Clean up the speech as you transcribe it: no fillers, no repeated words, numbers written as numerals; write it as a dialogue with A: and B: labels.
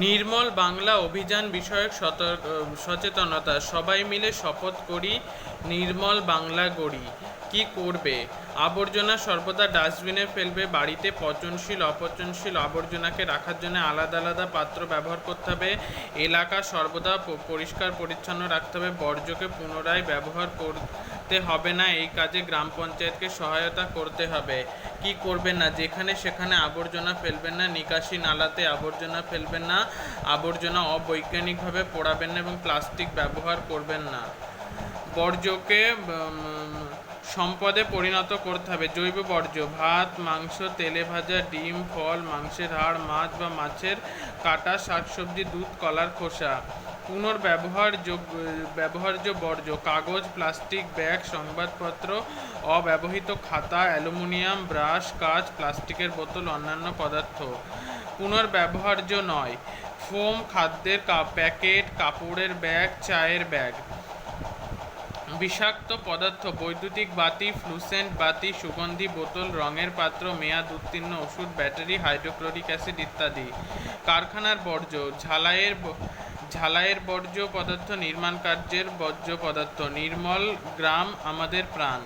A: নির্মল বাংলা অভিযান বিষয়ক সচেতনতা। সবাই মিলে শপথ করি, নির্মল বাংলা গড়ি। কি করবে? আবর্জনা সর্বদা ডাস্টবিনে ফেলবে। বাড়িতে পচনশীল অপচনশীল আবর্জনাকে রাখার জন্য আলাদা আলাদা পাত্র ব্যবহার করতে হবে। এলাকা সর্বদা পরিষ্কার পরিচ্ছন্ন রাখতে হবে। বর্জ্যকে পুনরায় ব্যবহার করতে হবে না, এই কাজে গ্রাম পঞ্চায়েতকে সহায়তা করতে হবে। কি করবেন না? যেখানে সেখানে আবর্জনা ফেলবেন না, নিকাশি নালাতে আবর্জনা ফেলবেন না, আবর্জনা অবৈজ্ঞানিকভাবে পোড়াবেন না এবং প্লাস্টিক ব্যবহার করবেন না। বর্জ্যকে সম্পদে পরিণত করতে হবে। জৈব বর্জ্য: ভাত, মাংস, তেলে ভাজা, ডিম, ফল, মাংসের হাড়, মাছ বা মাছের কাটা, শাকসবজি, দুধ, কলার খোসা। ব্যবহার্য বর্জ্য: কাগজ, প্লাস্টিক ব্যাগ, সংবাদপত্র, অব্যবহৃত খাতা, অ্যালুমিনিয়াম, ব্রাশ, কাঁচ, প্লাস্টিকের বোতল, অন্যান্য পদার্থ। পুনর্ব্যবহার্য নয়: ফোম, খাদ্যের প্যাকেট, কাপড়ের ব্যাগ, চায়ের ব্যাগ। বিষাক্ত পদার্থ: বৈদ্যুতিক বাতি, ফ্লুসেন্ট বাতি, সুগন্ধি বোতল, রঙের পাত্র, মেয়াদ উত্তীর্ণ ওষুধ, ব্যাটারি, হাইড্রোক্লোরিক অ্যাসিড ইত্যাদি। কারখানার বর্জ্য: ঝালাইয়ের বর্জ্য পদার্থ, নির্মাণ কার্যের বর্জ্য পদার্থ। নির্মল গ্রাম আমাদের প্রাণ।